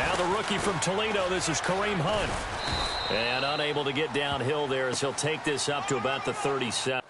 Now the rookie from Toledo, this is Kareem Hunt. And unable to get downhill there as he'll take this up to about the 37.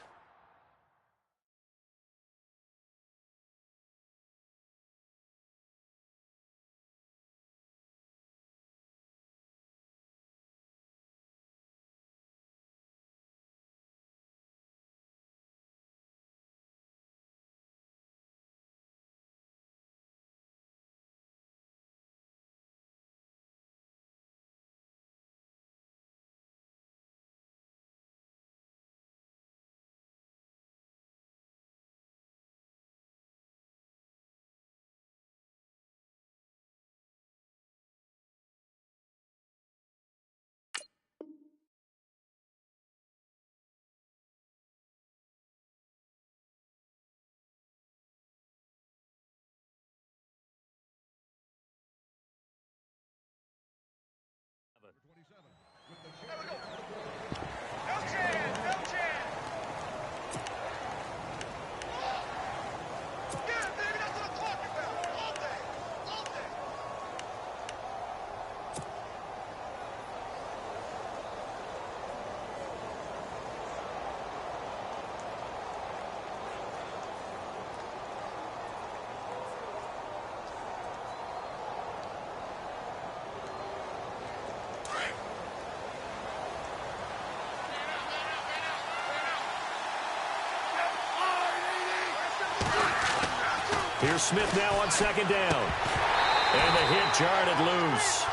Here's Smith now on second down. And the hit jarred it loose.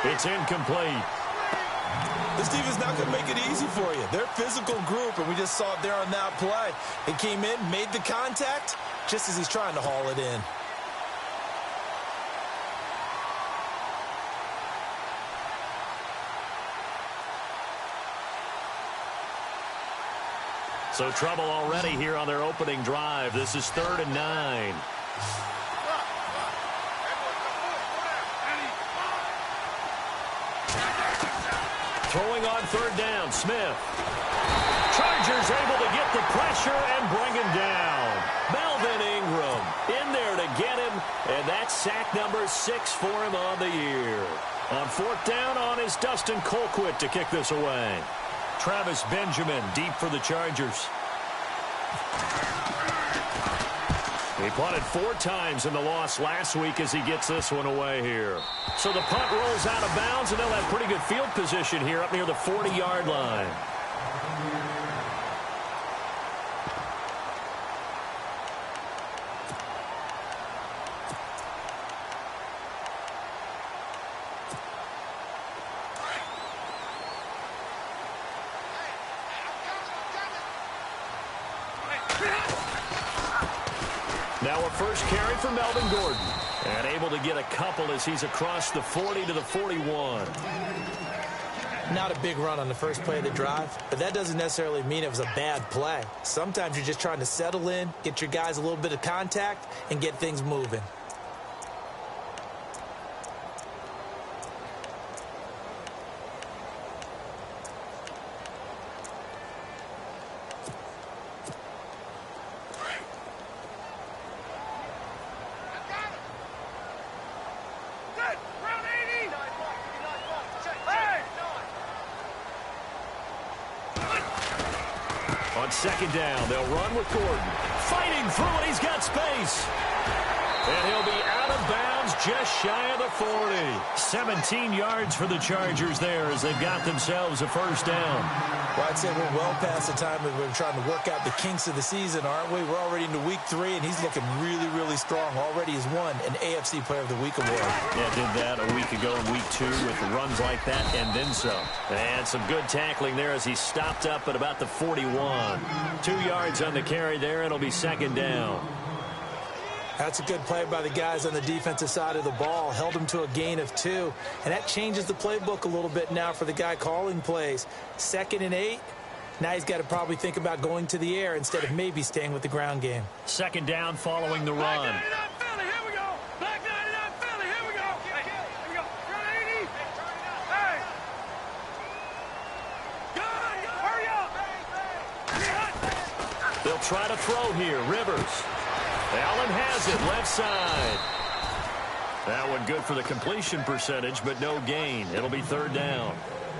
It's incomplete. This defense not going to make it easy for you. They're a physical group, and we just saw it there on that play. It came in, made the contact, just as he's trying to haul it in. So trouble already here on their opening drive. This is 3rd and 9. Throwing on 3rd down, Smith. Chargers able to get the pressure and bring him down. Melvin Ingram in there to get him, and that's sack number 6 for him on the year. On 4th down on is Dustin Colquitt to kick this away. Travis Benjamin deep for the Chargers. He punted 4 times in the loss last week as he gets this one away here. So the punt rolls out of bounds, and they'll have pretty good field position here up near the 40-yard line. Now a first carry for Melvin Gordon. And able to get a couple as he's across the 40 to the 41. Not a big run on the first play of the drive, but that doesn't necessarily mean it was a bad play. Sometimes you're just trying to settle in, get your guys a little bit of contact, and get things moving. On 2nd down, they'll run with Gordon. Fighting through it, he's got space. And he'll be out of bounds just shy of the 40. 17 yards for the Chargers there as they've got themselves a first down. Well, I'd say we're well past the time that we're trying to work out the kinks of the season, aren't we? We're already into week 3, and he's looking really, really strong. Already has won an AFC Player of the Week award. Yeah, did that a week ago in week 2 with runs like that and then some. And some good tackling there as he stopped up at about the 41. 2 yards on the carry there, and it'll be 2nd down. That's a good play by the guys on the defensive side of the ball. Held him to a gain of 2. And that changes the playbook a little bit now for the guy calling plays. 2nd and 8. Now he's got to probably think about going to the air instead of maybe staying with the ground game. 2nd down following the run. They'll try to throw here. Rivers. Allen has it, left side. That one good for the completion percentage, but no gain. It'll be third down.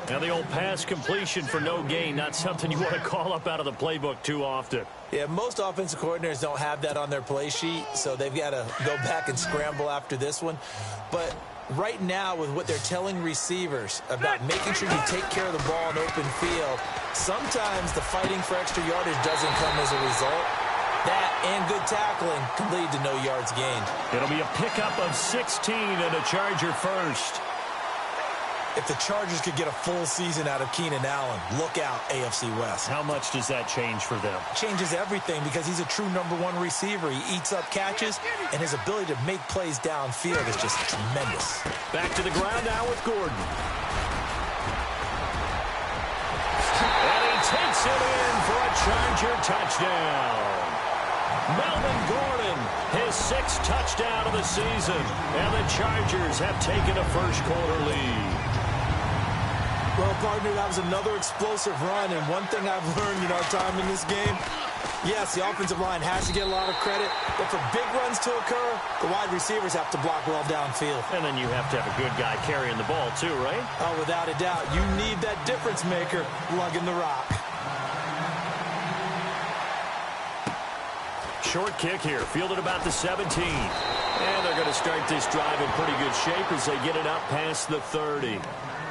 Now, the old pass completion for no gain, not something you want to call up out of the playbook too often. Yeah, most offensive coordinators don't have that on their play sheet, so they've got to go back and scramble after this one. But right now, with what they're telling receivers about making sure you take care of the ball in open field, sometimes the fighting for extra yardage doesn't come as a result. That and good tackling can lead to no yards gained. It'll be a pickup of 16 and a Charger first. If the Chargers could get a full season out of Keenan Allen, look out, AFC West. How much does that change for them? Changes everything because he's a true #1 receiver. He eats up catches, and his ability to make plays downfield is just tremendous. Back to the ground now with Gordon. And he takes it in for a Charger touchdown. Melvin Gordon, his 6th touchdown of the season, and the Chargers have taken a first-quarter lead. Well, partner, that was another explosive run, and one thing I've learned in our time in this game, yes, the offensive line has to get a lot of credit, but for big runs to occur, the wide receivers have to block well downfield. And then you have to have a good guy carrying the ball too, right? Oh, without a doubt. You need that difference maker lugging the rock. Short kick here, fielded about the 17. And they're going to start this drive in pretty good shape as they get it up past the 30.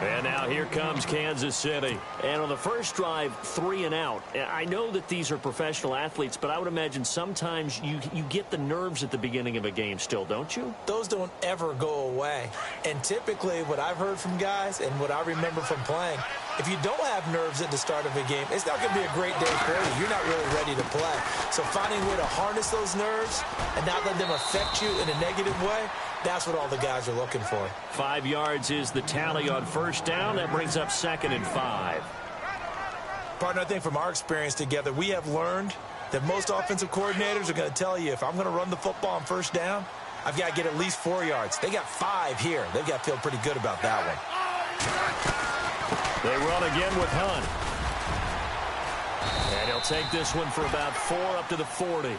And now here comes Kansas City. And on the first drive, 3 and out. I know that these are professional athletes, but I would imagine sometimes you get the nerves at the beginning of a game still, don't you? Those don't ever go away. And typically what I've heard from guys and what I remember from playing, if you don't have nerves at the start of a game, it's not going to be a great day for you. You're not really ready to play. So finding a way to harness those nerves and not let them affect you in a negative way, that's what all the guys are looking for. 5 yards is the tally on first down. That brings up 2nd and 5. Partner, I think from our experience together, we have learned that most offensive coordinators are going to tell you, if I'm going to run the football on first down, I've got to get at least 4 yards. They got 5 here. They've got to feel pretty good about that one. They run again with Hunt. And he'll take this one for about 4 up to the 40.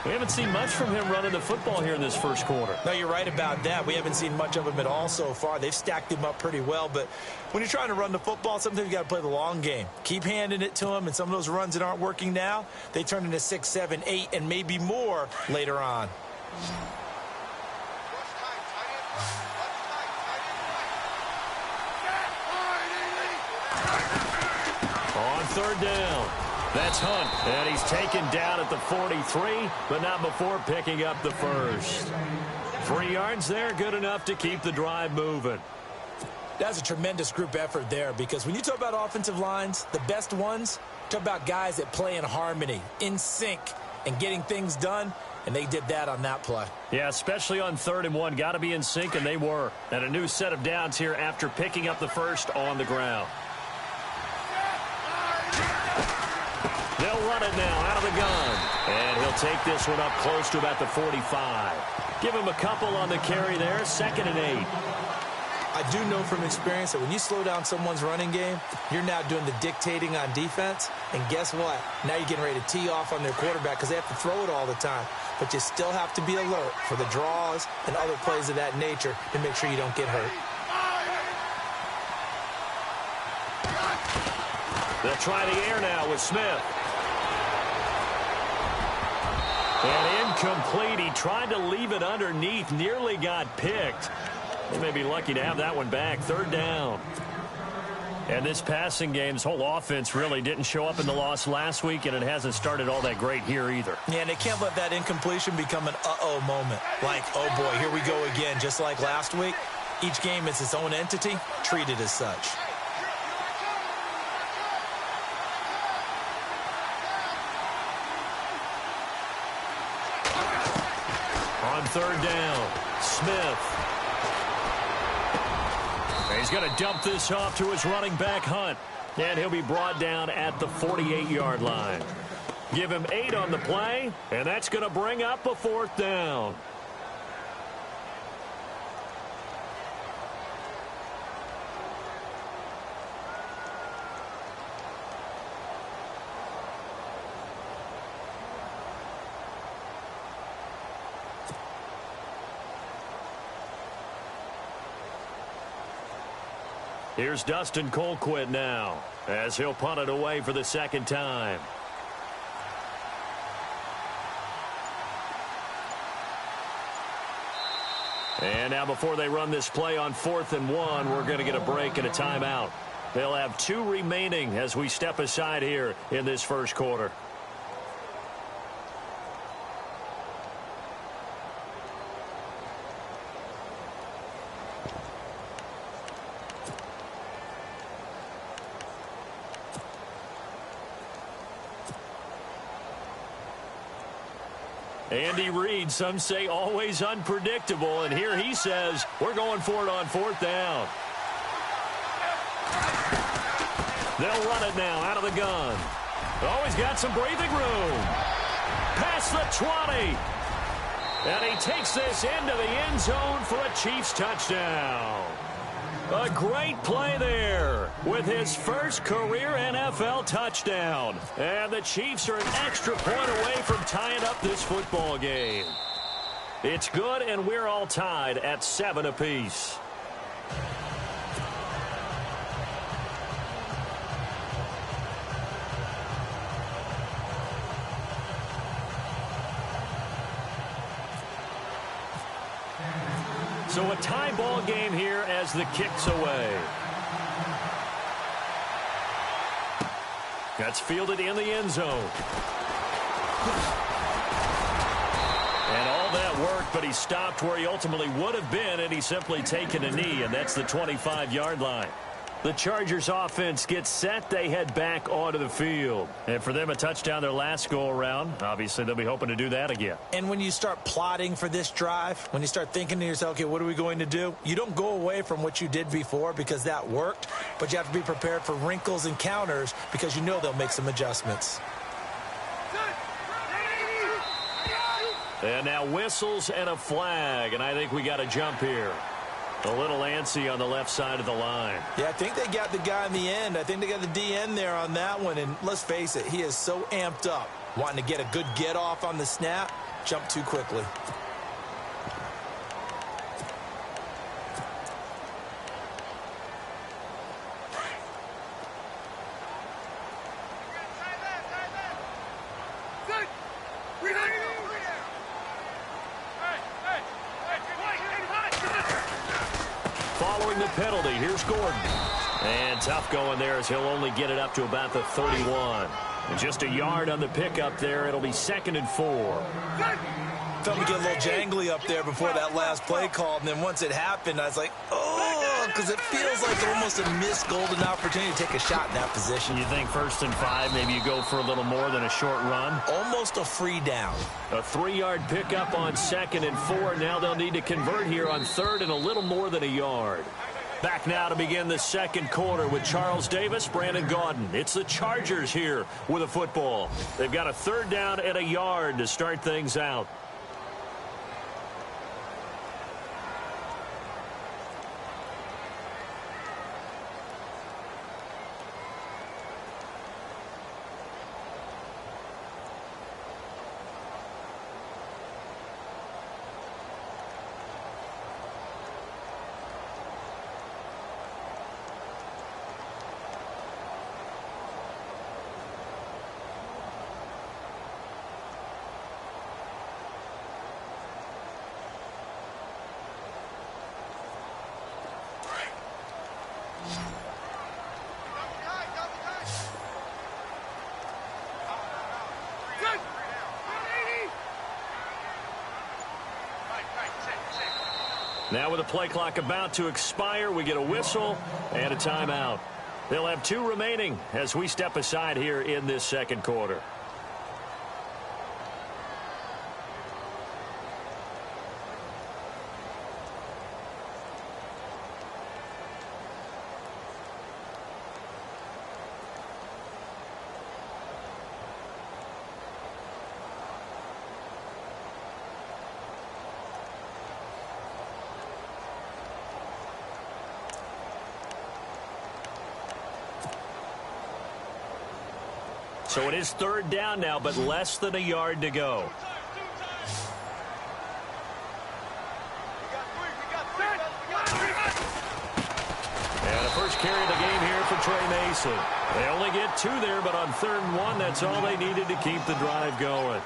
We haven't seen much from him running the football here in this first quarter. No, you're right about that. We haven't seen much of him at all so far. They've stacked him up pretty well, but when you're trying to run the football, sometimes you got to play the long game. Keep handing it to him, and some of those runs that aren't working now, they turn into 6, 7, 8, and maybe more later on. On third down, that's Hunt, and he's taken down at the 43, but not before picking up the first. 3 yards there, good enough to keep the drive moving. That's a tremendous group effort there, because when you talk about offensive lines, the best ones, talk about guys that play in harmony, in sync, and getting things done, and they did that on that play. Yeah, especially on 3rd and 1. Got to be in sync, and they were. And a new set of downs here after picking up the first on the ground. They'll run it now out of the gun. And he'll take this one up close to about the 45. Give him a couple on the carry there. 2nd and 8. I do know from experience that when you slow down someone's running game, you're now doing the dictating on defense. And guess what? Now you're getting ready to tee off on their quarterback because they have to throw it all the time. But you still have to be alert for the draws and other plays of that nature to make sure you don't get hurt. They'll try the air now with Smith. And incomplete. He tried to leave it underneath. Nearly got picked. They may be lucky to have that one back. 3rd down. And this passing game, this whole offense really didn't show up in the loss last week, and it hasn't started all that great here either. Yeah, and they can't let that incompletion become an uh-oh moment. Like, oh boy, here we go again. Just like last week, each game is its own entity, treated as such. On 3rd down, Smith. He's going to dump this off to his running back, Hunt. And he'll be brought down at the 48-yard line. Give him 8 on the play, and that's going to bring up a 4th down. Here's Dustin Colquitt now as he'll punt it away for the second time. And now before they run this play on 4th and 1, we're going to get a break and a timeout. They'll have 2 remaining as we step aside here in this first quarter. Andy Reid, some say always unpredictable, and here he says we're going for it on 4th down. They'll run it now out of the gun. Always got some breathing room. Past the 20. And he takes this into the end zone for a Chiefs touchdown. A great play there with his first career NFL touchdown. And the Chiefs are an extra point away from tying up this football game. It's good, and we're all tied at 7 apiece. So a tie ball game here as the kick's away. That's fielded in the end zone. And all that worked, but he stopped where he ultimately would have been, and he's simply taken a knee, and that's the 25-yard line. The Chargers offense gets set. They head back onto the field. And for them, a touchdown their last go-around. Obviously, they'll be hoping to do that again. And when you start plotting for this drive, when you start thinking to yourself, okay, what are we going to do? You don't go away from what you did before because that worked, but you have to be prepared for wrinkles and counters because you know they'll make some adjustments. And now whistles and a flag, and I think we got a jump here. A little antsy on the left side of the line. Yeah, I think they got the guy in the end. I think they got the DN there on that one. And let's face it, he is so amped up, wanting to get a good get off on the snap, jump too quickly. Following the penalty, here's Gordon. And tough going there as he'll only get it up to about the 31. And just a yard on the pickup there. It'll be 2nd and 4. Felt me get a little jangly up there before that last play called, and then once it happened, I was like, oh, because it feels like almost a missed golden opportunity to take a shot in that position. You think 1st and 5, maybe you go for a little more than a short run? Almost a free down. A 3-yard pickup on 2nd and 4. Now they'll need to convert here on 3rd and a little more than a yard. Back now to begin the second quarter with Charles Davis, Brandon Gaudin. It's the Chargers here with a football. They've got a 3rd down and a yard to start things out. Now with the play clock about to expire, we get a whistle and a timeout. They'll have 2 remaining as we step aside here in this second quarter. So it is 3rd down now, but less than a yard to go. And a first carry of the game here for Trey Mason. They only get 2 there, but on 3rd and 1, that's all they needed to keep the drive going.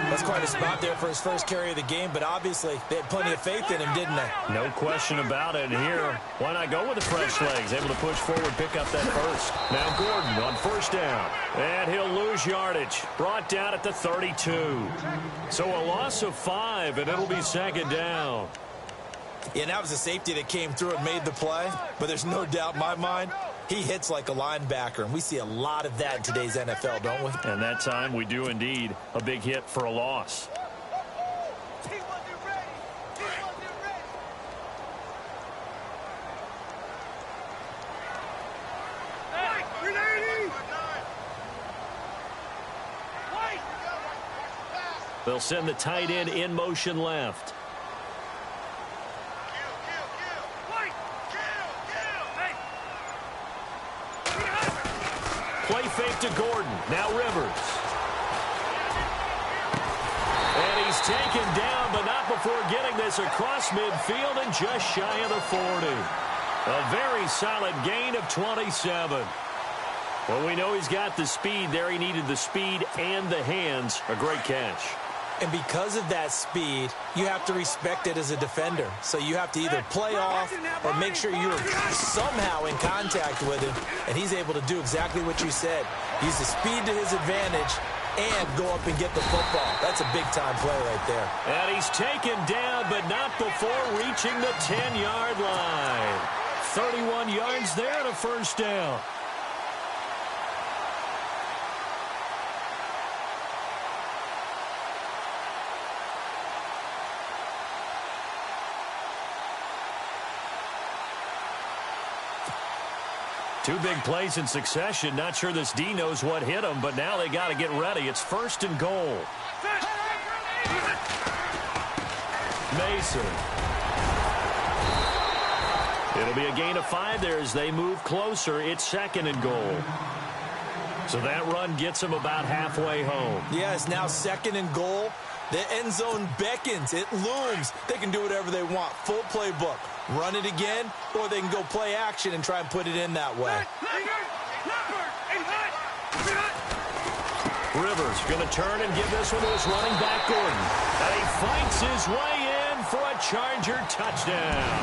That's quite a spot there for his first carry of the game, but obviously they had plenty of faith in him, didn't they? No question about it. Here, why not go with the fresh legs? Able to push forward, pick up that first. Now Gordon on 1st down. And he'll lose yardage. Brought down at the 32. So a loss of 5, and it'll be 2nd down. Yeah, and that was a safety that came through and made the play, but there's no doubt in my mind, he hits like a linebacker, and we see a lot of that in today's NFL, don't we? And that time we do indeed a big hit for a loss. They'll send the tight end in motion left. Play fake to Gordon. Now Rivers. And he's taken down, but not before getting this across midfield and just shy of the 40. A very solid gain of 27. Well, we know he's got the speed there. He needed the speed and the hands. A great catch. And because of that speed, you have to respect it as a defender. So you have to either play off or make sure you're somehow in contact with him. And he's able to do exactly what you said. Use the speed to his advantage and go up and get the football. That's a big-time play right there. And he's taken down, but not before reaching the 10-yard line. 31 yards there and a 1st down. Two big plays in succession. Not sure this D knows what hit him, but now they got to get ready. It's 1st and goal. Mason. It'll be a gain of 5 there as they move closer. It's 2nd and goal. So that run gets them about halfway home. Yeah, it's now 2nd and goal. The end zone beckons. It looms. They can do whatever they want. Full playbook. Run it again, or they can go play action and try and put it in that way. Rivers going to turn and give this one to his running back, Gordon. And he fights his way in for a Charger touchdown.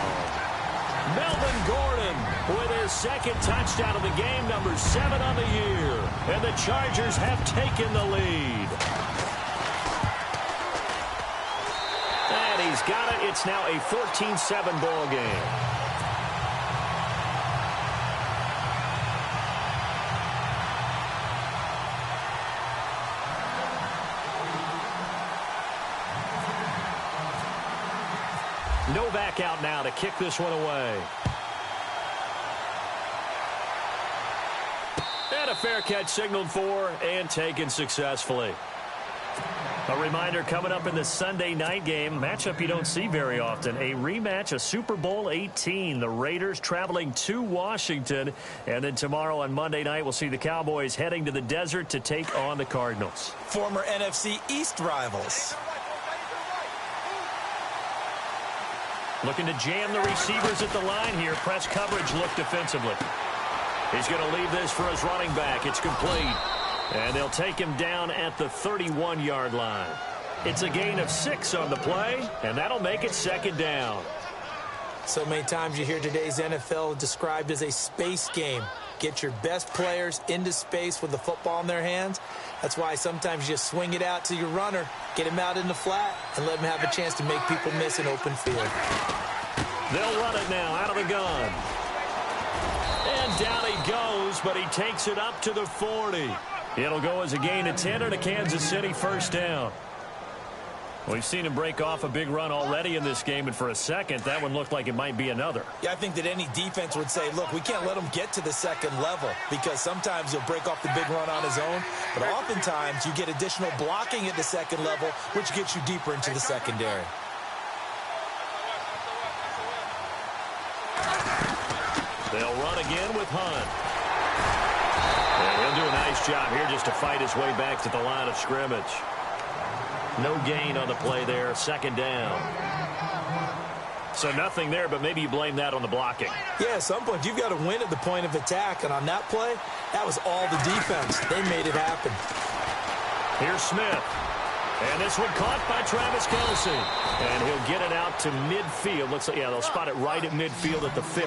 Melvin Gordon with his 2nd touchdown of the game, number 7 on the year. And the Chargers have taken the lead. And he's got it. It's now a 14-7 ball game. Novak out now to kick this one away. And a fair catch signaled for and taken successfully. A reminder coming up in the Sunday night game, matchup you don't see very often, a rematch of Super Bowl 18. The Raiders traveling to Washington, and then tomorrow on Monday night we'll see the Cowboys heading to the desert to take on the Cardinals. Former NFC East rivals. Looking to jam the receivers at the line here. Press coverage look defensively. He's going to leave this for his running back. It's complete. And they'll take him down at the 31-yard line. It's a gain of 6 on the play, and that'll make it 2nd down. So many times you hear today's NFL described as a space game. Get your best players into space with the football in their hands. That's why sometimes you just swing it out to your runner, get him out in the flat, and let him have a chance to make people miss an open field. They'll run it now out of the gun. And down he goes, but he takes it up to the 40. It'll go as a gain of 10 and a Kansas City 1st down. We've seen him break off a big run already in this game, and for a second, that one looked like it might be another. Yeah, I think that any defense would say, look, we can't let him get to the 2nd level, because sometimes he'll break off the big run on his own, but oftentimes you get additional blocking at the 2nd level, which gets you deeper into the secondary. They'll run again with Hunt. And he'll do a nice job here just to fight his way back to the line of scrimmage. No gain on the play there. 2nd down. So nothing there, but maybe you blame that on the blocking. Yeah, at some point, you've got to win at the point of attack. And on that play, that was all the defense. They made it happen. Here's Smith. And this one caught by Travis Kelce. And he'll get it out to midfield. Looks like, yeah, they'll spot it right at midfield at the 50.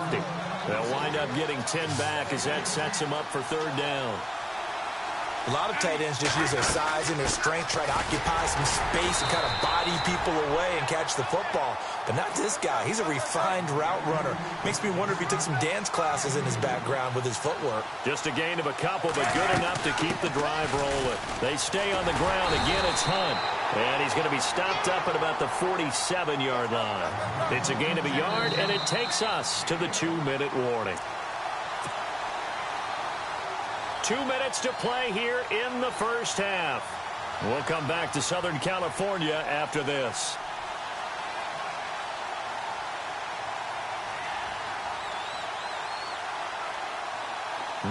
They'll wind up getting 10 back as that sets him up for third down. A lot of tight ends just use their size and their strength, try to occupy some space and kind of body people away and catch the football. But not this guy. He's a refined route runner. Makes me wonder if he took some dance classes in his background with his footwork. Just a gain of a couple, but good enough to keep the drive rolling. They stay on the ground. Again, it's Hunt. And he's going to be stopped up at about the 47-yard line. It's a gain of a yard, and it takes us to the 2-minute warning. 2 minutes to play here in the first half. We'll come back to Southern California after this.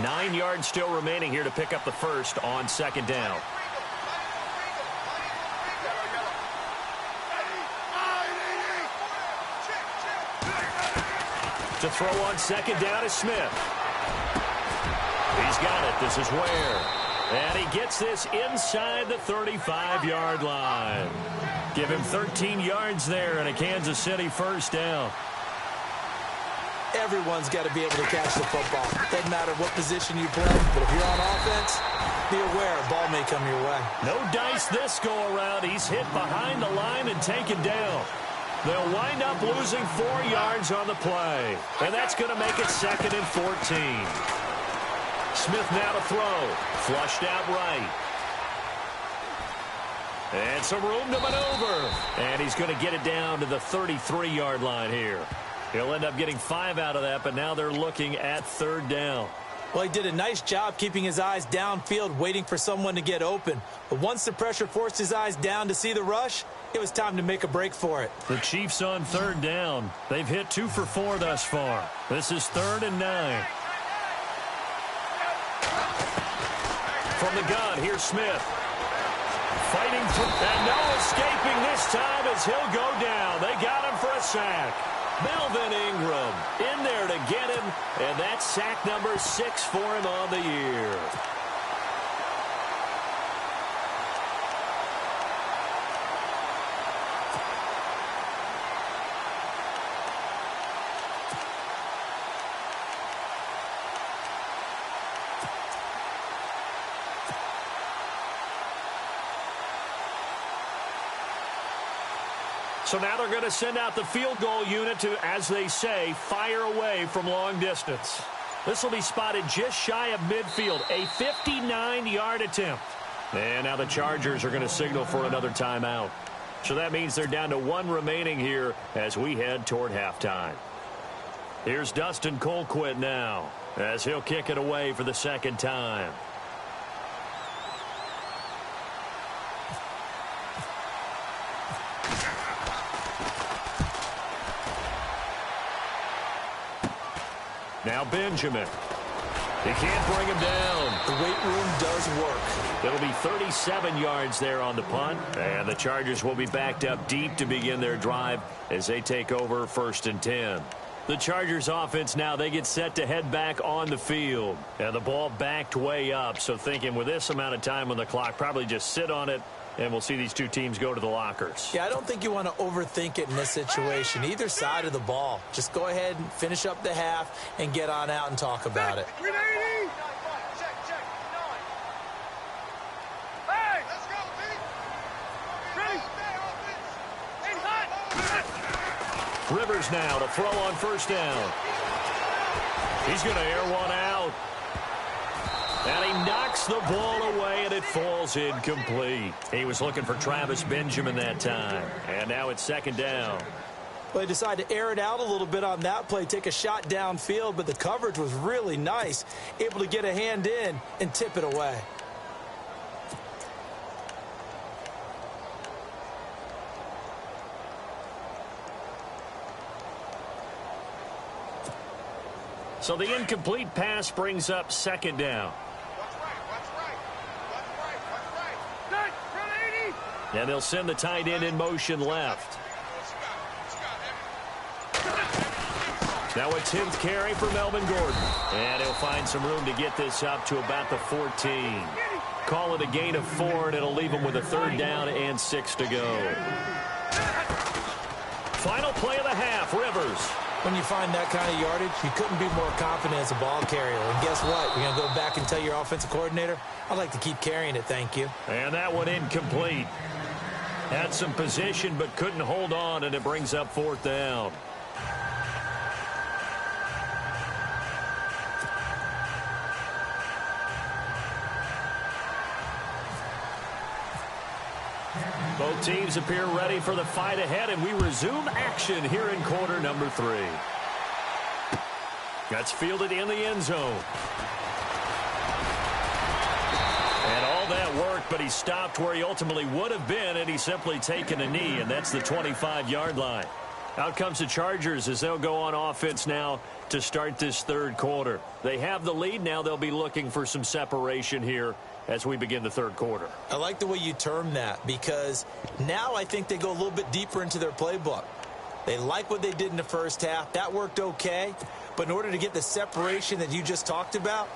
Nine yards still remaining here to pick up the first on second down. To throw on second down is Smith. He's got it. This is Ware. And he gets this inside the 35-yard line. Give him 13 yards there and a Kansas City first down. Everyone's got to be able to catch the football. Doesn't matter what position you play, but if you're on offense, be aware a ball may come your way. No dice this go-around. He's hit behind the line and taken down. They'll wind up losing 4 yards on the play. And that's going to make it 2nd and 14. Smith now to throw. Flushed out right. And some room to maneuver. And he's going to get it down to the 33-yard line here. He'll end up getting 5 out of that, but now they're looking at third down. Well, he did a nice job keeping his eyes downfield, waiting for someone to get open. But once the pressure forced his eyes down to see the rush, it was time to make a break for it. The Chiefs on third down. They've hit 2 for 4 thus far. This is 3rd and 9. From the gun, here's Smith. Fighting through, and no escaping this time as he'll go down. They got him for a sack. Melvin Ingram in there to get him, and that's sack number 6 for him on the year. So now they're going to send out the field goal unit to, as they say, fire away from long distance. This will be spotted just shy of midfield, a 59-yard attempt. And now the Chargers are going to signal for another timeout. So that means they're down to 1 remaining here as we head toward halftime. Here's Dustin Colquitt now as he'll kick it away for the 2nd time. Now Benjamin. He can't bring him down. The weight room does work. It'll be 37 yards there on the punt. And the Chargers will be backed up deep to begin their drive as they take over 1st and 10. The Chargers offense now, they get set to head back on the field. And the ball backed way up. So thinking with this amount of time on the clock, probably just sit on it. And we'll see these two teams go to the lockers. Yeah, I don't think you want to overthink it in this situation. Either side of the ball. Just go ahead and finish up the half and get on out and talk about it. Rivers now to throw on 1st down. He's going to air one out. And he knocks the ball away, and it falls incomplete. He was looking for Travis Benjamin that time. And now it's 2nd down. Well, they decided to air it out a little bit on that play, take a shot downfield, but the coverage was really nice. Able to get a hand in and tip it away. So the incomplete pass brings up 2nd down. And they'll send the tight end in motion left. Now a 10th carry for Melvin Gordon. And he'll find some room to get this up to about the 14. Call it a gain of 4, and it'll leave him with a 3rd down and 6 to go. Final play of the half, Rivers. When you find that kind of yardage, you couldn't be more confident as a ball carrier. And guess what? You're going to go back and tell your offensive coordinator, I'd like to keep carrying it, thank you. And that one incomplete. Had some position but couldn't hold on, and it brings up 4th down. Both teams appear ready for the fight ahead, and we resume action here in quarter number 3. That's fielded in the end zone. And all that work, but he stopped where he ultimately would have been, and he's simply taken a knee, and that's the 25-yard line. Out comes the Chargers as they'll go on offense now to start this 3rd quarter. They have the lead. Now they'll be looking for some separation here as we begin the 3rd quarter. I like the way you term that, because now I think they go a little bit deeper into their playbook. They like what they did in the first half. That worked okay. But in order to get the separation that you just talked about,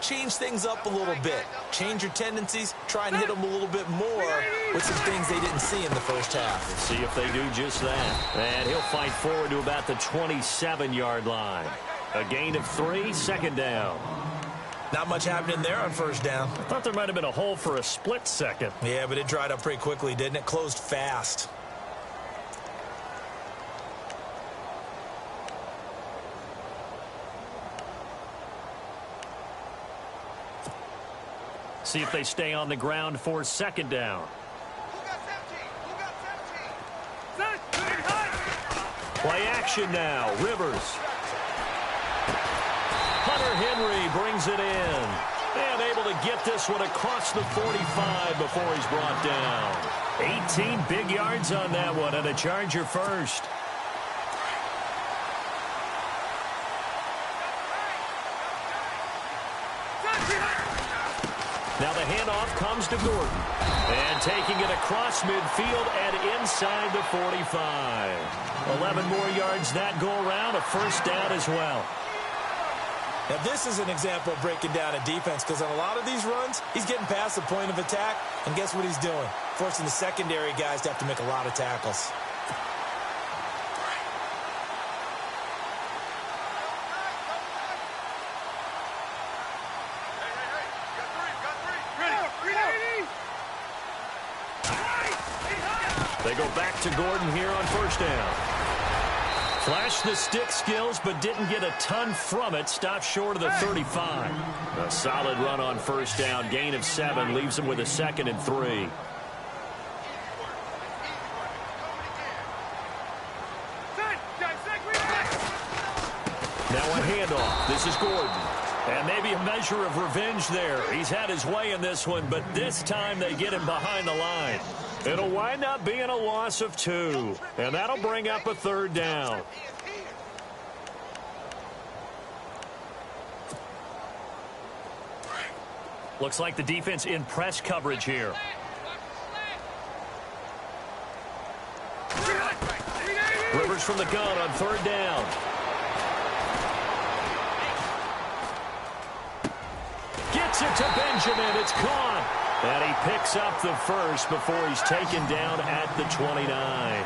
change things up a little bit. Change your tendencies. Try and hit them a little bit more with some things they didn't see in the first half. Let's see if they do just that. And he'll fight forward to about the 27-yard line. A gain of 3, 2nd down. Not much happening there on 1st down. I thought there might have been a hole for a split second. Yeah, but it dried up pretty quickly, didn't it? Closed fast. See if they stay on the ground for 2nd down. Play action now. Rivers. Hunter Henry brings it in. And able to get this one across the 45 before he's brought down. 18 big yards on that one, and a Charger first. Now the handoff comes to Gordon. And taking it across midfield and inside the 45. 11 more yards that go around, a 1st down as well. Now, this is an example of breaking down a defense, because on a lot of these runs, he's getting past the point of attack, and guess what he's doing? Forcing the secondary guys to have to make a lot of tackles. They go back to Gordon here on 1st down. Flashed the stick skills, but didn't get a ton from it. Stopped short of the 35. A solid run on 1st down. Gain of 7 leaves him with a 2nd and 3. Now a handoff. This is Gordon. And maybe a measure of revenge there. He's had his way in this one, but this time they get him behind the line. It'll wind up being a loss of 2. And that'll bring up a 3rd down. Looks like the defense in press coverage here. Rivers from the gun on 3rd down. Gets it to Benjamin. It's caught. And he picks up the first before he's taken down at the 29.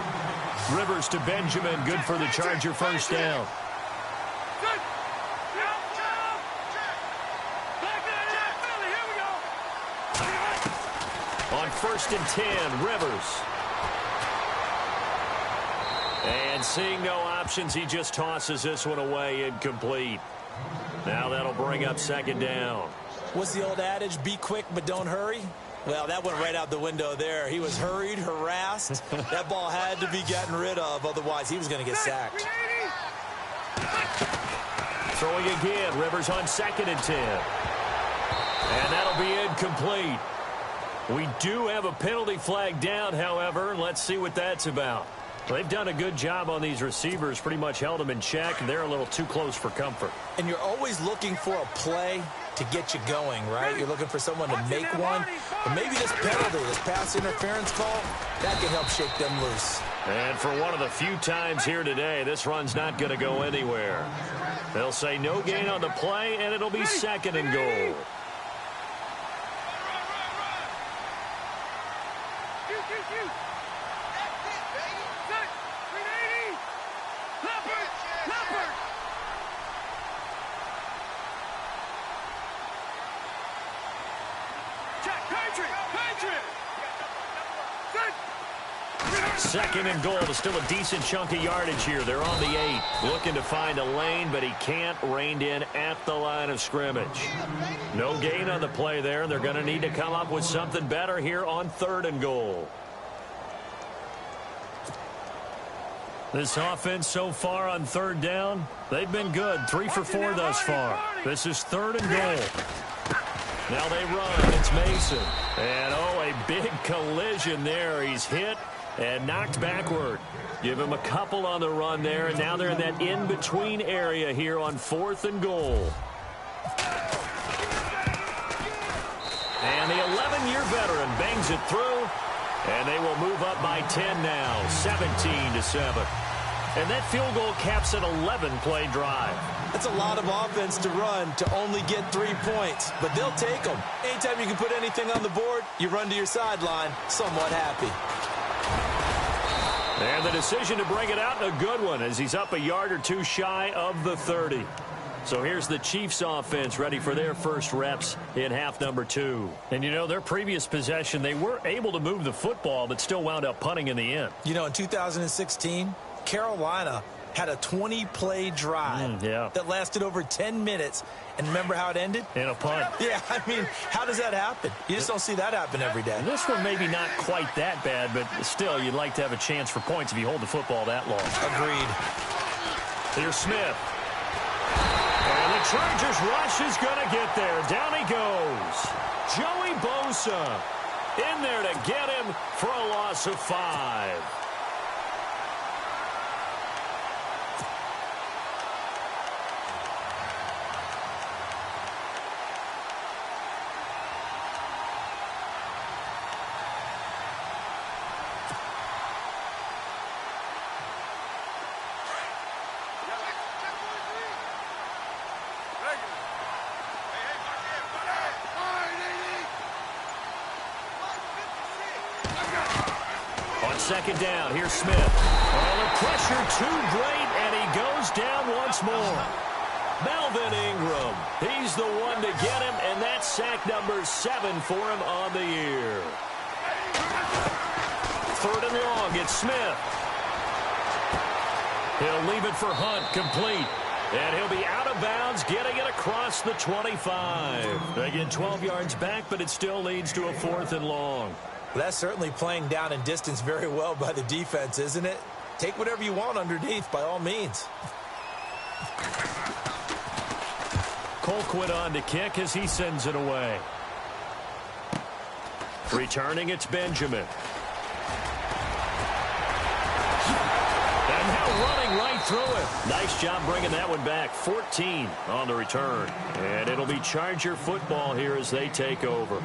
Rivers to Benjamin. Good for the Charger 1st down. On 1st and 10, Rivers. And seeing no options, he just tosses this one away, incomplete. Now that'll bring up 2nd down. What's the old adage, be quick but don't hurry? Well, that went right out the window there. He was hurried, harassed. That ball had to be gotten rid of, otherwise he was going to get sacked. Throwing again, Rivers on 2nd and 10. And that'll be incomplete. We do have a penalty flag down, however. Let's see what that's about. They've done a good job on these receivers, pretty much held them in check, and they're a little too close for comfort. And you're always looking for a play to get you going, right? You're looking for someone to make one. But maybe this penalty, this pass interference call, that can help shake them loose. And for one of the few times here today, this run's not going to go anywhere. They'll say no gain on the play, and it'll be 2nd and goal. Second and goal. There's still a decent chunk of yardage here. They're on the 8. Looking to find a lane, but he can't. Reined in at the line of scrimmage. No gain on the play there. They're going to need to come up with something better here on 3rd and goal. This offense so far on 3rd down, they've been good. 3 for 4 thus far. This is 3rd and goal. Now they run. It's Mason. And, oh, a big collision there. He's hit and knocked backward. Give him a couple on the run there, and now they're in that in-between area here on 4th and goal. And the 11-year veteran bangs it through, and they will move up by 10 now, 17-7. And that field goal caps an 11-play drive. That's a lot of offense to run to only get 3 points, but they'll take them. Anytime you can put anything on the board, you run to your sideline somewhat happy. And the decision to bring it out, a good one, as he's up a yard or two shy of the 30. So here's the Chiefs offense ready for their first reps in half number 2. And, you know, their previous possession, they were able to move the football, but still wound up punting in the end. You know, in 2016, Carolina had a 20-play drive that lasted over 10 minutes. And remember how it ended? In a punt. Yeah, I mean, how does that happen? You just don't see that happen every day. And this one maybe not quite that bad, but still, you'd like to have a chance for points if you hold the football that long. Agreed. Here's Smith. And the Chargers rush is going to get there. Down he goes. Joey Bosa in there to get him for a loss of 5. Second down. Here's Smith. Oh, the pressure too great, and he goes down once more. Melvin Ingram. He's the one to get him, and that's sack number 7 for him on the year. 3rd and long. It's Smith. He'll leave it for Hunt, complete. And he'll be out of bounds, getting it across the 25. They get 12 yards back, but it still leads to a 4th and long. That's certainly playing down in distance very well by the defense, isn't it? Take whatever you want underneath, by all means. Colquitt on to kick as he sends it away. Returning, it's Benjamin. And now running right through it. Nice job bringing that one back. 14 on the return. And it'll be Charger football here as they take over.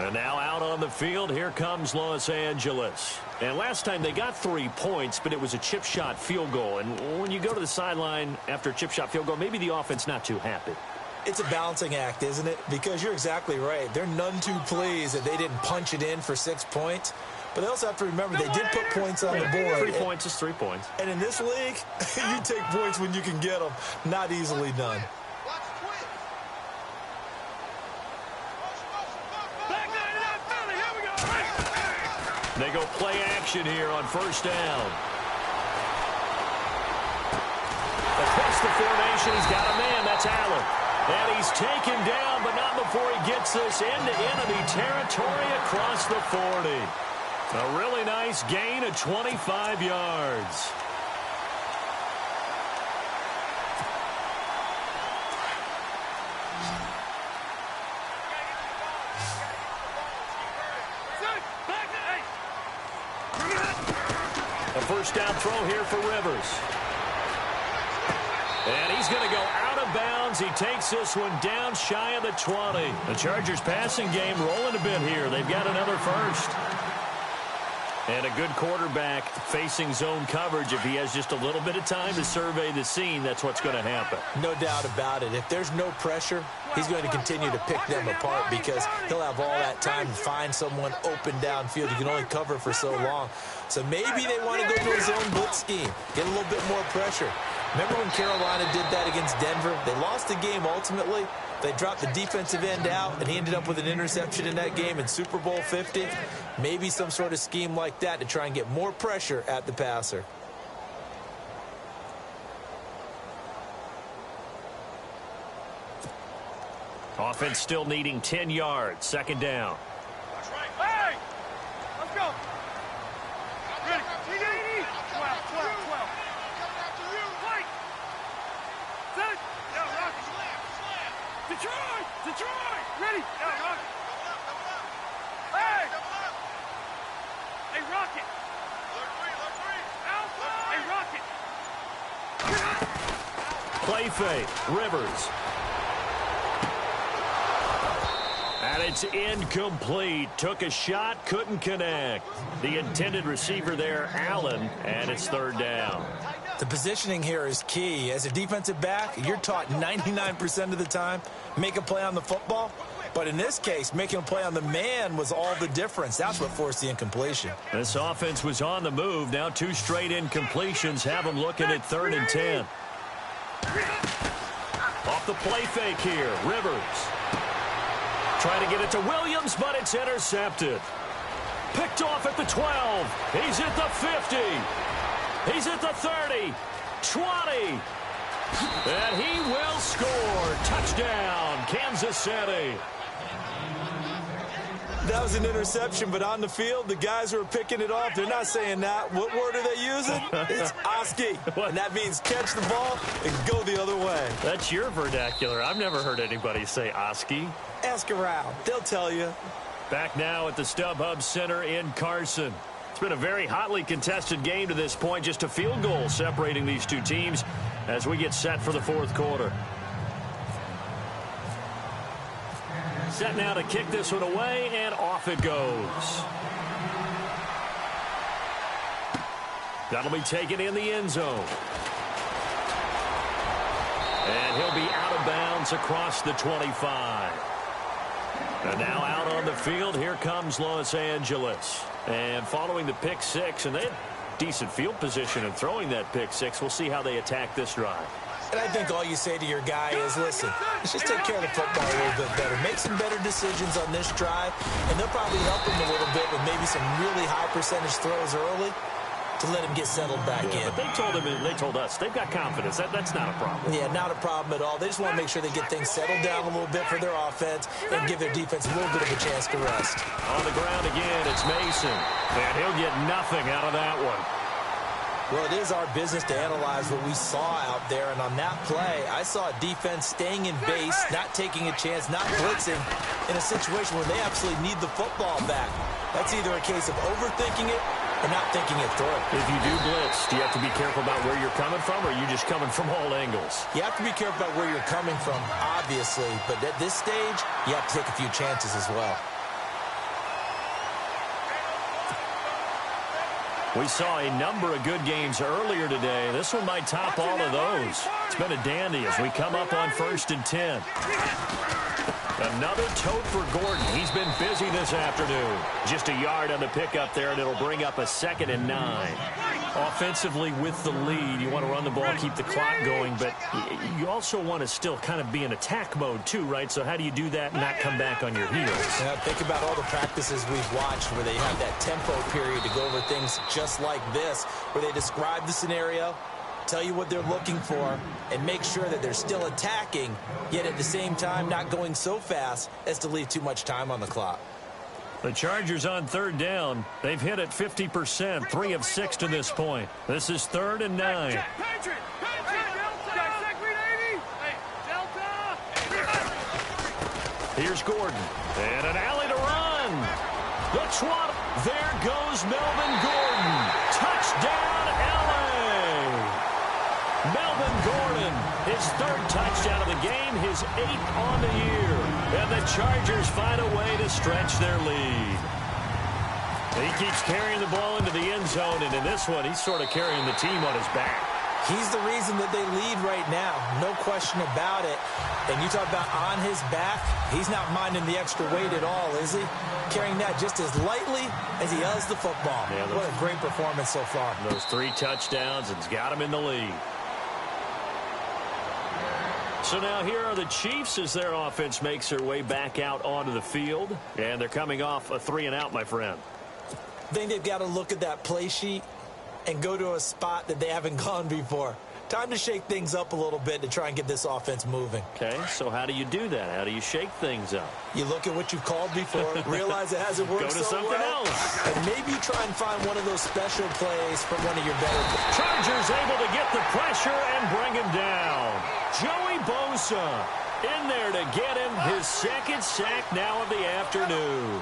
And now out on the field, here comes Los Angeles. And last time they got 3 points, but it was a chip shot field goal. And when you go to the sideline after a chip shot field goal, maybe the offense not too happy. It's a balancing act, isn't it? Because you're exactly right. They're none too pleased that they didn't punch it in for 6 points. But they also have to remember they did put points on the board. 3 points is 3 points. And in this league, you take points when you can get them. Not easily done. They go play action here on 1st down. Across the formation, he's got a man. That's Allen. And he's taken down, but not before he gets this into enemy territory across the 40. A really nice gain of 25 yards. A 1st down throw here for Rivers. And he's going to go out of bounds. He takes this one down shy of the 20. The Chargers passing game rolling a bit here. They've got another first. And a good quarterback facing zone coverage. If he has just a little bit of time to survey the scene, that's what's going to happen. No doubt about it. If there's no pressure, he's going to continue to pick them apart because he'll have all that time to find someone open downfield. You can only cover for so long. So maybe they want to go to a zone blitz scheme, get a little bit more pressure. Remember when Carolina did that against Denver? They lost the game ultimately. They dropped the defensive end out, and he ended up with an interception in that game in Super Bowl 50. Maybe some sort of scheme like that to try and get more pressure at the passer. Offense still needing 10 yards. Second down. That's right. Hey! Let's go. Ready. 12. Fight. Set it. Yo, Rocky. Detroit. Ready. Yo, Rocky. Hey. Hey, Rocket. Alpha. Hey, Rocket. Play fake. Rivers. And it's incomplete. Took a shot, couldn't connect. The intended receiver there, Allen, and it's third down. The positioning here is key. As a defensive back, you're taught 99% of the time, make a play on the football. But in this case, making a play on the man was all the difference. That's what forced the incompletion. This offense was on the move. Now 2 straight incompletions have them looking at 3rd and 10. Off the play fake here, Rivers. Trying to get it to Williams, but it's intercepted. Picked off at the 12. He's at the 50. He's at the 30. 20. And he will score. Touchdown, Kansas City. That was an interception, but on the field, the guys who are picking it off, they're not saying that. What word are they using? It's Oski. And that means catch the ball and go the other way. That's your vernacular. I've never heard anybody say Oski. Ask around. They'll tell you. Back now at the StubHub Center in Carson. It's been a very hotly contested game to this point. Just a field goal separating these two teams as we get set for the 4th quarter. Set now to kick this one away, and off it goes. That'll be taken in the end zone. And he'll be out of bounds across the 25. And now out on the field, here comes Los Angeles. And following the pick 6, and they had decent field position in throwing that pick 6. We'll see how they attack this drive. And I think all you say to your guy is, listen, let's just take care of the football a little bit better. Make some better decisions on this drive, and they'll probably help him a little bit with maybe some really high percentage throws early to let him get settled back in. But they told us they've got confidence. That's not a problem. Yeah, not a problem at all. They just want to make sure they get things settled down a little bit for their offense and give their defense a little bit of a chance to rest. On the ground again, it's Mason. And he'll get nothing out of that one. Well, it is our business to analyze what we saw out there, and on that play, I saw a defense staying in base, not taking a chance, not blitzing in a situation where they absolutely need the football back. That's either a case of overthinking it or not thinking it through. If you do blitz, do you have to be careful about where you're coming from, or are you just coming from all angles? You have to be careful about where you're coming from, obviously, but at this stage, you have to take a few chances as well. We saw a number of good games earlier today. This one might top all of those. It's been a dandy as we come up on 1st and 10. Another tote for Gordon. He's been busy this afternoon. Just a yard on the pickup there, and it'll bring up a 2nd and 9. Offensively with the lead, you want to run the ball, keep the clock going, but you also want to still kind of be in attack mode too, right? So how do you do that and not come back on your heels? Yeah, think about all the practices we've watched where they have that tempo period to go over things just like this, where they describe the scenario, tell you what they're looking for, and make sure that they're still attacking, yet at the same time not going so fast as to leave too much time on the clock. The Chargers on 3rd down. They've hit it 50%, 3 of 6 to this point. This is 3rd and 9. Here's Gordon. And an alley to run. The trot. There goes Melvin Gordon. Touchdown, LA. Melvin Gordon, his 3rd touchdown of the game, his 8th on the year. And the Chargers find a way to stretch their lead. He keeps carrying the ball into the end zone, and in this one, he's sort of carrying the team on his back. He's the reason that they lead right now. No question about it. And you talk about on his back, he's not minding the extra weight at all, is he? Carrying that just as lightly as he does the football. Yeah, what a great performance so far. Those 3 touchdowns, it's got him in the lead. So now here are the Chiefs as their offense makes their way back out onto the field. And they're coming off a 3-and-out, my friend. I think they've got to look at that play sheet and go to a spot that they haven't gone before. Time to shake things up a little bit to try and get this offense moving. Okay, so how do you do that? How do you shake things up? You look at what you've called before, realize it hasn't worked so well. Go to something else. And maybe try and find one of those special plays from one of your better players. Chargers able to get the pressure and bring him down. Joey Bosa in there to get him his second sack now of the afternoon.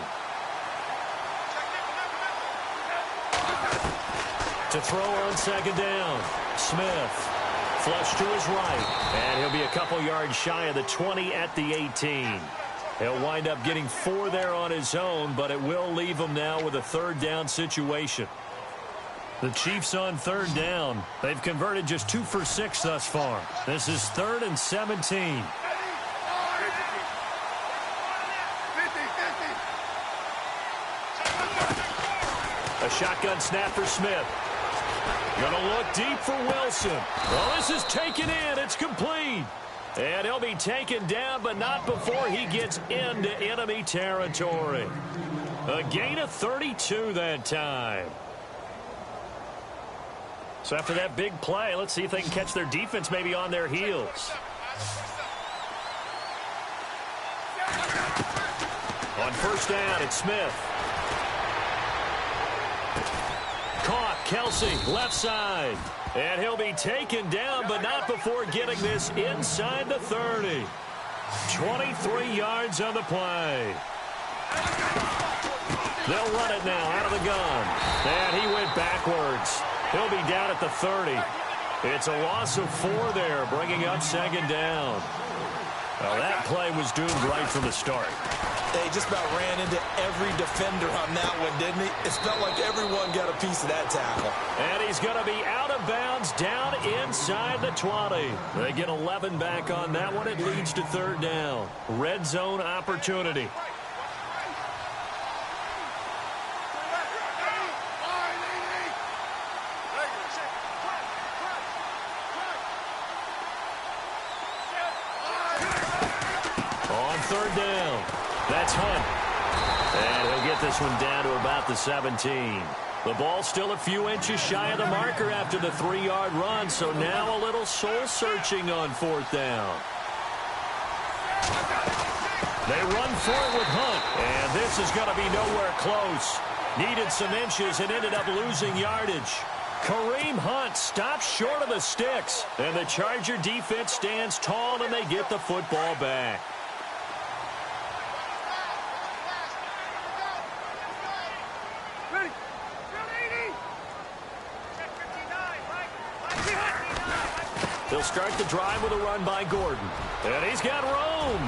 To throw on second down, Smith. Flush to his right, and he'll be a couple yards shy of the 20 at the 18. He'll wind up getting 4 there on his own, but it will leave him now with a third down situation. The Chiefs on third down. They've converted just 2 for 6 thus far. This is 3rd and 17. A shotgun snap for Smith. Gonna look deep for Wilson. Well, this is taken in. It's complete. And he'll be taken down, but not before he gets into enemy territory. A gain of 32 that time. So after that big play, let's see if they can catch their defense maybe on their heels. On first down, it's Smith. Caught, Kelsey, left side. And he'll be taken down, but not before getting this inside the 30. 23 yards on the play. They'll run it now out of the gun. And he went backwards. He'll be down at the 30. It's a loss of 4 there, bringing up second down. Well, that play was doomed right from the start. They just about ran into every defender on that one, didn't he? It felt like everyone got a piece of that tackle. And he's going to be out of bounds down inside the 20. They get 11 back on that one. It leads to third down. Red zone opportunity. On third down. That's Hunt. And he'll get this one down to about the 17. The ball still a few inches shy of the marker after the 3-yard run, so now a little soul-searching on fourth down. They run for it with Hunt, and this is going to be nowhere close. Needed some inches and ended up losing yardage. Kareem Hunt stops short of the sticks, and the Charger defense stands tall, and they get the football back. They'll start the drive with a run by Gordon. And he's got room.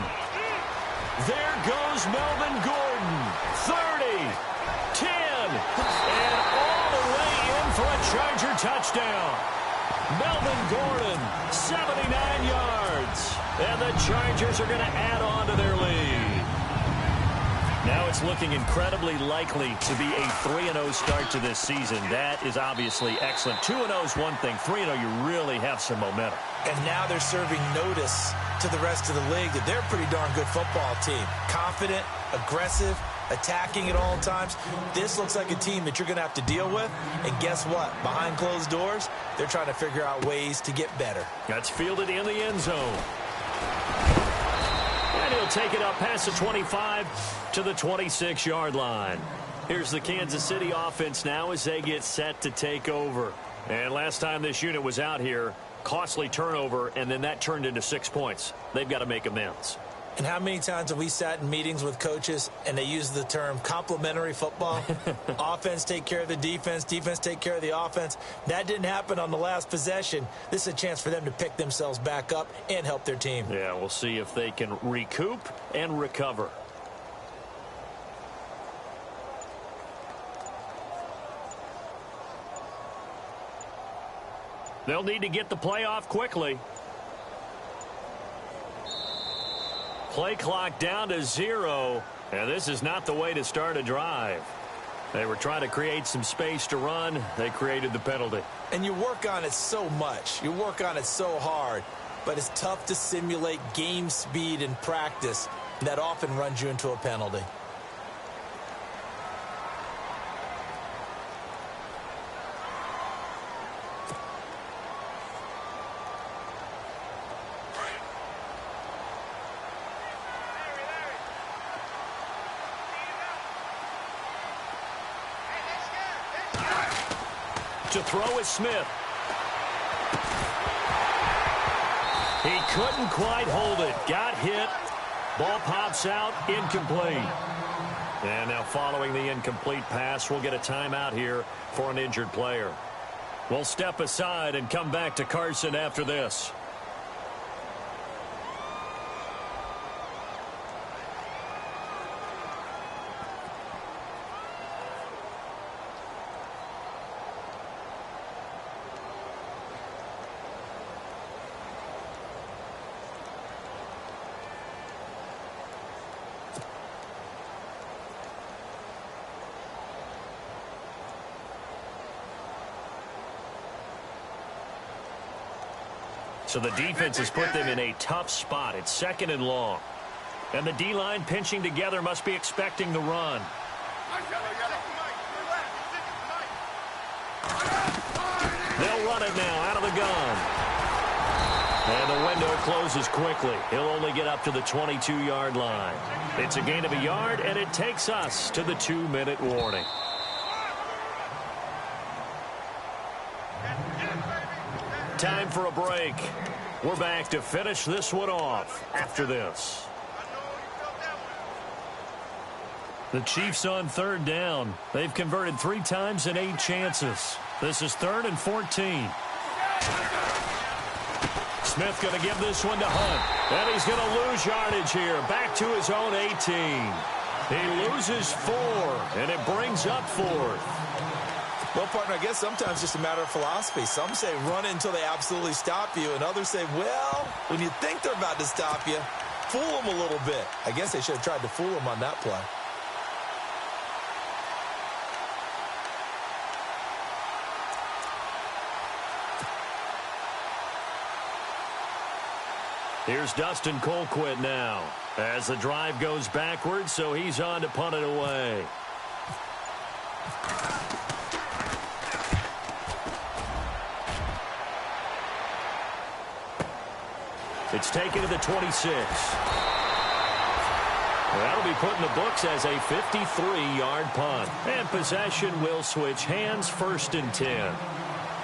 There goes Melvin Gordon. 30, 10, and all the way in for a Charger touchdown. Melvin Gordon, 79 yards. And the Chargers are going to add on to their lead. Now it's looking incredibly likely to be a 3-0 start to this season. That is obviously excellent. 2-0 is one thing. 3-0, you really have some momentum. And now they're serving notice to the rest of the league that they're a pretty darn good football team. Confident, aggressive, attacking at all times. This looks like a team that you're going to have to deal with. And guess what? Behind closed doors, they're trying to figure out ways to get better. That's fielded in the end zone. And he'll take it up past the 25 to the 26-yard line. Here's the Kansas City offense now as they get set to take over. And last time this unit was out here, costly turnover, and then that turned into 6 points. They've got to make amends. And how many times have we sat in meetings with coaches and they use the term complementary football? Offense take care of the defense, defense take care of the offense. That didn't happen on the last possession. This is a chance for them to pick themselves back up and help their team. Yeah, we'll see if they can recoup and recover. They'll need to get the play off quickly. Play clock down to 0, and this is not the way to start a drive. They were trying to create some space to run. They created the penalty. And you work on it so much. You work on it so hard. But it's tough to simulate game speed in practice. That often runs you into a penalty. To throw is Smith. He couldn't quite hold it. Got hit. Ball pops out. Incomplete. And now following the incomplete pass, we'll get a timeout here for an injured player. We'll step aside and come back to Carson after this. So the defense has put them in a tough spot. It's 2nd and long. And the D-line pinching together must be expecting the run. They'll run it now out of the gun. And the window closes quickly. He'll only get up to the 22-yard line. It's a gain of a yard, and it takes us to the 2-minute warning. Time for a break. We're back to finish this one off after this. The Chiefs on 3rd down. They've converted 3 times in 8 chances. This is 3rd and 14. Smith going to give this one to Hunt. And he's going to lose yardage here. Back to his own 18. He loses 4, and it brings up 4th. Well, partner, I guess sometimes it's just a matter of philosophy. Some say run it until they absolutely stop you, and others say, well, when you think they're about to stop you, fool them a little bit. I guess they should have tried to fool them on that play. Here's Dustin Colquitt now as the drive goes backwards, so he's on to punt it away. It's taken to the 26. That'll be put in the books as a 53-yard punt. And possession will switch hands, 1st and 10.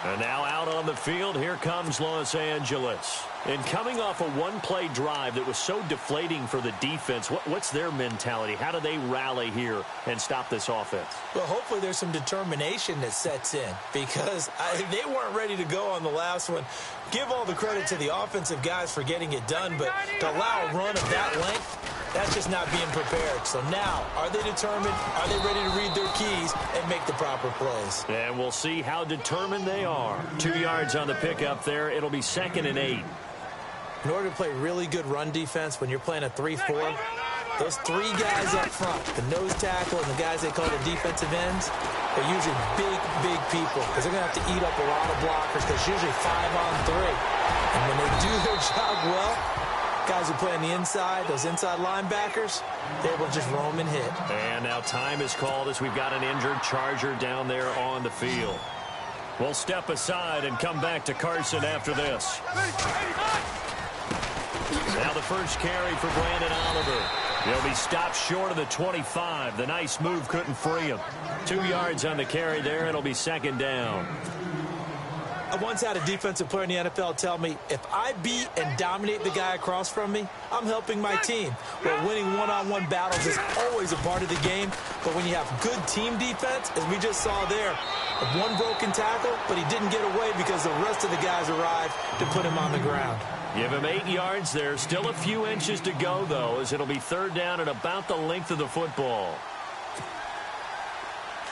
And now out on the field, here comes Los Angeles. And coming off a one-play drive that was so deflating for the defense, what's their mentality? How do they rally here and stop this offense? Well, hopefully there's some determination that sets in because they weren't ready to go on the last one. Give all the credit to the offensive guys for getting it done, but to allow a run of that length, that's just not being prepared. So now, are they determined? Are they ready to read their keys and make the proper plays? And we'll see how determined they are. 2 yards on the pickup there. It'll be 2nd and 8. In order to play really good run defense when you're playing a 3-4, those 3 guys up front, the nose tackle and the guys they call the defensive ends, they're usually big, big people because they're going to have to eat up a lot of blockers because it's usually 5-on-3. And when they do their job well, guys who play on the inside, those inside linebackers, they're able to just roam and hit. And now time is called as we've got an injured Charger down there on the field. We'll step aside and come back to Carson after this. Now the first carry for Brandon Oliver. He'll be stopped short of the 25. The nice move couldn't free him. 2 yards on the carry there. It'll be 2nd down. I once had a defensive player in the NFL tell me, if I beat and dominate the guy across from me, I'm helping my team. Well, winning one-on-one battles is always a part of the game, but when you have good team defense, as we just saw there, one broken tackle, but he didn't get away because the rest of the guys arrived to put him on the ground. Give him 8 yards there. Still a few inches to go, though, as it'll be 3rd down and about the length of the football.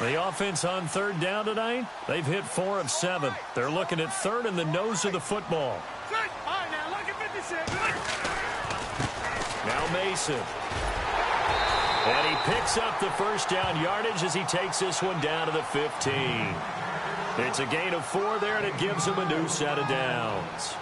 The offense on third down tonight, they've hit 4 of 7. They're looking at third in the nose of the football. All right, now look at 56. Now Mason. And he picks up the first down yardage as he takes this one down to the 15. It's a gain of 4 there, and it gives him a new set of downs.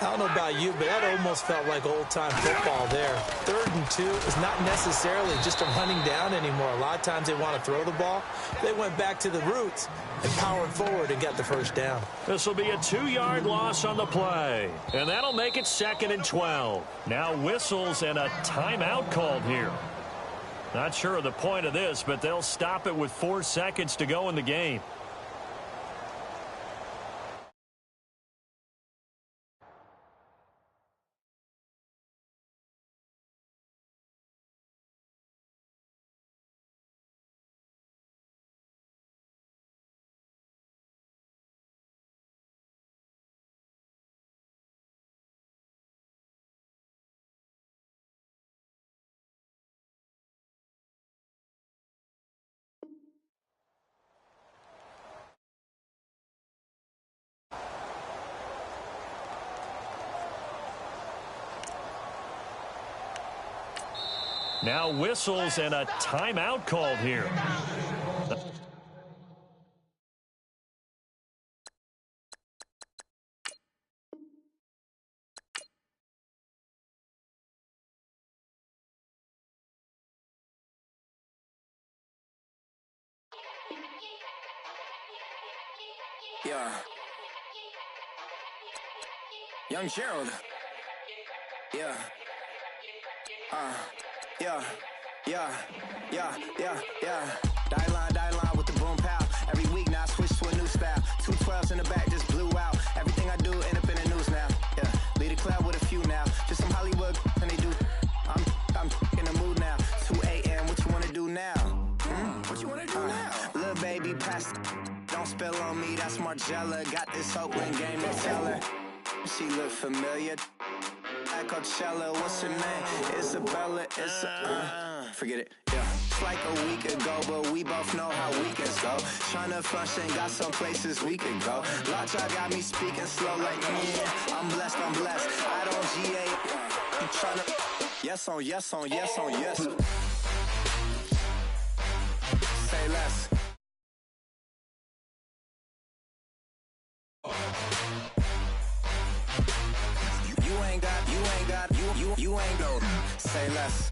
I don't know about you, but that almost felt like old-time football there. 3rd and 2 is not necessarily just a running down anymore. A lot of times they want to throw the ball. They went back to the roots and powered forward and got the first down. This will be a 2-yard loss on the play, and that'll make it 2nd and 12. Now whistles and a timeout called here. Not sure of the point of this, but they'll stop it with 4 seconds to go in the game. Now whistles and a timeout called here. Yeah. Young Gerald. Yeah. Yeah. Die line with the boom pow. Every week now I switch to a new style. 212s in the back just blew out. Everything I do end up in the news now. Yeah. Lead a club with a few now. Just some Hollywood and they do. I'm in the mood now. 2 a.m. What you wanna do now? What you wanna do now? Little baby pass. Don't spill on me. That's Margella. Got this Oakland game to tell her. She look familiar. At Coachella, what's her name? Isabella, forget it, yeah. It's like a week ago, but we both know how weekends go. Tryna function, got some places we could go. Lot y'all got me speaking slow like, yeah, I'm blessed. I don't GA, you tryna, yes on yes. Say less. You ain't got, you ain't got, say less.